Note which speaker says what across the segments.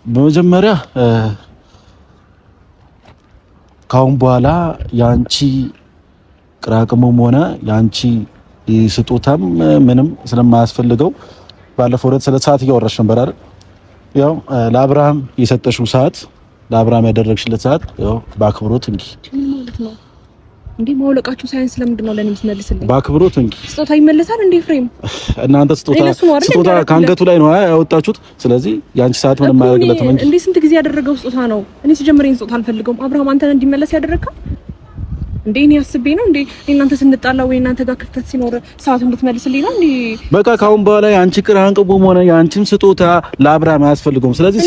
Speaker 1: በመጀመሪያ ካሁን በኋላ ያንቺ ቅራቅሙም ሆነ ያንቺ ስጦታም ምንም ስለማያስፈልገው ባለፈው ዕለት ስለ ሰዓት እያወራሽ ነበር አይደል? ያው ለአብርሃም የሰጠሽው ሰዓት ለአብርሃም ያደረግሽለት ሰዓት ያው በአክብሮት እንጂ ማለት ነው እንዴ ማውለቃችሁ ሳይንስ ለምንድን ነው ለኔ የምትመልስልኝ? በአክብሮት እንጂ ስጦታ ይመለሳል እንዴ ፍሬም? እናንተ ስጦታ ካንገቱ ላይ ነው ያወጣችሁት። ስለዚህ ያንቺ ሰዓት ምንም ማያደርግለትም እንጂ እንዴ ስንት ጊዜ ያደረገው ስጦታ ነው። እኔ ሲጀምረኝ ስጦታ አልፈልገውም። አብርሃም አንተን እንዲመለስ ያደረግከው እንዴ እኔ አስቤ ነው እንዴ እናንተ ስንጣላ ወይ እናንተ ጋር ክፍተት ሲኖር ሰዓቱን እንድትመልስልኝ ነው እንዴ? በቃ ካሁን በኋላ ያንቺ ቅራንቅቦም ሆነ ያንቺም ስጦታ ለአብርሃም አያስፈልገውም። ስለዚህ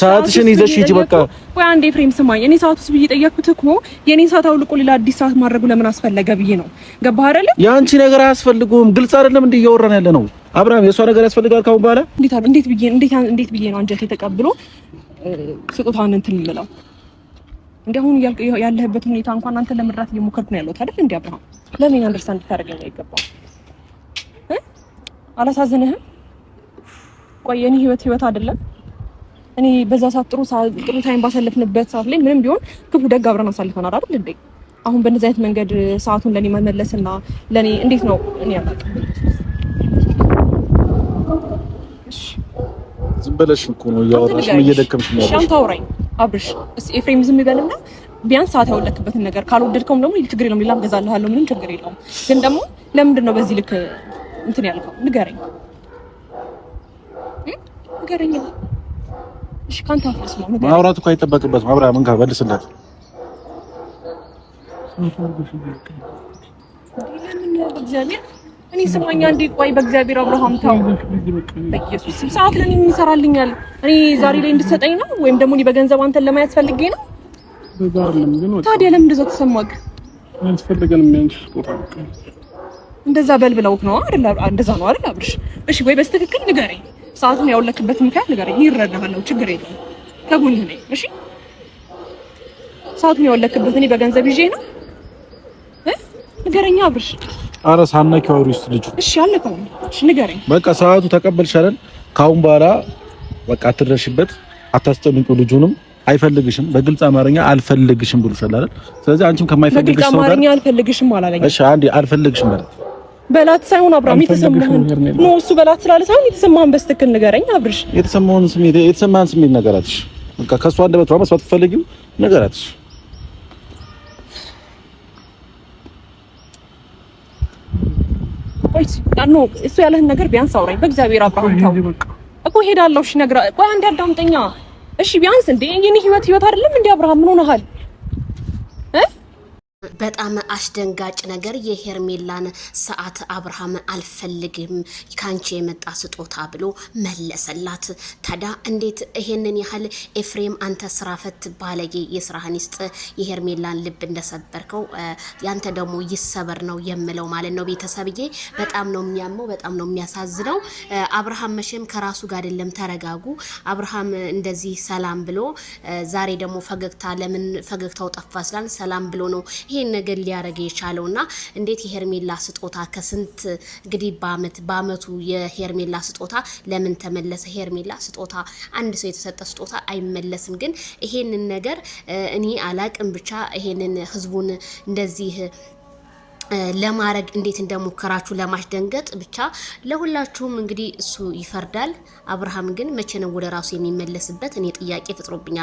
Speaker 1: ሰዓትሽን ይዘሽ ሂጂ በቃ። ወይ አንዴ ፍሬም ስማኝ፣ እኔ ሰዓቱስ ብዬ ጠየቅኩት እኮ የኔ ሰዓት አውልቆ ሌላ አዲስ ሰዓት ማድረጉ ለምን አስፈለገ ብዬ ነው። ገባህ አይደል? ያንቺ ነገር አያስፈልገውም። ግልጽ አይደለም እንዴ እያወራን ያለ ነው? አብርሃም የሷ ነገር ያስፈልጋል ካሁን በኋላ? እንዴት ብዬ ነው አንጀቴ ተቀብሎ ስጦታን እንትን ልለው እንዴ? አሁን ያለህበት ሁኔታ እንኳን አንተ ለምድራት እየሞከርክ ነው ያለው አይደል? እንዴ አብርሃም ለምን አንደርስታንድ ታደርገኝ አይገባም? አላሳዝንህም? ቆይ የኔ ህይወት አይደለም? እኔ በዛ ሰዓት ጥሩ ታይም ባሳለፍንበት ሰዓት ላይ ምንም ቢሆን ክፉ ደግ አብረን አሳልፈናል አይደል እንዴ? አሁን በእንደዚህ አይነት መንገድ ሰዓቱን ለኔ መመለስና ለኔ እንዴት ነው እኔ ያላቀ ዝም ብለሽ እኮ ነው ያወራሽ ምን እየደከምሽ ነው ያለሽ? ሻንታ አውራኝ አብርሽ ኤፍሬም ዝም ይበልና ቢያንስ ሰዓት ያወለክበትን ነገር ካልወደድከውም ደግሞ ችግር የለውም ሌላም ገዛልሃለሁ ምንም ችግር የለውም። ግን ደግሞ ለምንድን ነው በዚህ ልክ እንትን ያልከው? ንገረኝ። እሺ ካንተ አፍስ ነው ንገረኝ። ማውራት እኮ አይጠበቅበትም። አብርሃም እንካ በልስለት። እግዚአብሔር እኔ ስማኛ እንዴ ቆይ በእግዚአብሔር አብርሃም ታው በኢየሱስ ሰዓት ለኔ ምን ይሰራልኛል? እኔ ዛሬ ላይ እንድትሰጠኝ ነው ወይም ደግሞ እኔ በገንዘብ አንተን ለማየት ፈልጌ ነው? ታዲያ ለምን እንደዛ ተሰማክ? አንፈልገንም ያንቺ ስጦታ እንደዛ በልብለውክ ነው አይደል? እንደዛ ነው አይደል አብርሽ? እሺ ወይ በስትክክል ንገረኝ። ሰዓቱን ያወለክበት ምክንያት ንገረኝ። ይረዳሃለሁ፣ ችግር የለውም ከጎንህ ነኝ። እሺ ሰዓቱን ያወለክበት እኔ በገንዘብ ይዤ ነው ንገረኝ አብርሽ። አረ ሳናኪው አውሪስ ልጅ እሺ አለከው እሺ ንገረኝ። በቃ ሰዓቱ ተቀበልሽ አይደል? ካሁን በኋላ በቃ አትደርሽበት፣ አታስጨንቂው። ልጁንም አይፈልግሽም፣ በግልጽ አማርኛ አልፈልግሽም ብሎሻል አይደል? ስለዚህ አንቺም ከማይፈልግሽ ሰው ጋር በግልጽ አማርኛ አልፈልግሽም አላለኝ። እሺ አንዴ አልፈልግሽም በላት ሳይሆን አብርሃም የተሰማህን ነው እሱ በላት ስላለ ሳይሆን የተሰማህን በስትክክል ንገረኝ አብርሽ። የተሰማህን ስሜት ነገራትሽ። በቃ ከሷ አንደበት መስማት ትፈልጊው ነገራትሽ። ቆይ ዳኖ እሱ ያለህን ነገር ቢያንስ አውራኝ በእግዚአብሔር አብርሃም ታው እኮ ሄዳለሁ። እሺ ነግራ ቆይ አንዴ አዳምጠኛ እሺ ቢያንስ እንዴ የኔ ህይወት አይደለም እንዴ አብርሃም ምን ሆነሃል?
Speaker 2: በጣም አስደንጋጭ ነገር የሄርሜላን ሰዓት አብርሃም አልፈልግም ካንቺ የመጣ ስጦታ ብሎ መለሰላት። ታዲያ እንዴት ይሄንን ያህል ኤፍሬም አንተ ስራ ፈት ባለጌ የስራህን ይስጥ የሄርሜላን ልብ እንደሰበርከው ያንተ ደግሞ ይሰበር ነው የምለው ማለት ነው። ቤተሰብዬ በጣም ነው የሚያመው፣ በጣም ነው የሚያሳዝነው። አብርሃም መቼም ከራሱ ጋር አይደለም። ተረጋጉ። አብርሃም እንደዚህ ሰላም ብሎ ዛሬ ደግሞ ፈገግታ ለምን ፈገግታው ጠፋ ስላል ሰላም ብሎ ነው ይሄን ነገር ሊያረግ የቻለውና እንዴት የሄርሜላ ስጦታ ከስንት እንግዲህ በአመቱ የሄርሜላ ስጦታ ለምን ተመለሰ? ሄርሜላ ስጦታ አንድ ሰው የተሰጠ ስጦታ አይመለስም። ግን ይሄንን ነገር እኔ አላቅም። ብቻ ይሄንን ህዝቡን እንደዚህ ለማረግ እንዴት እንደሞከራችሁ ለማስደንገጥ ብቻ ለሁላችሁም እንግዲህ እሱ ይፈርዳል። አብርሃም ግን መቼ ነው ወደ ራሱ የሚመለስበት? እኔ ጥያቄ ፍጥሮብኛል።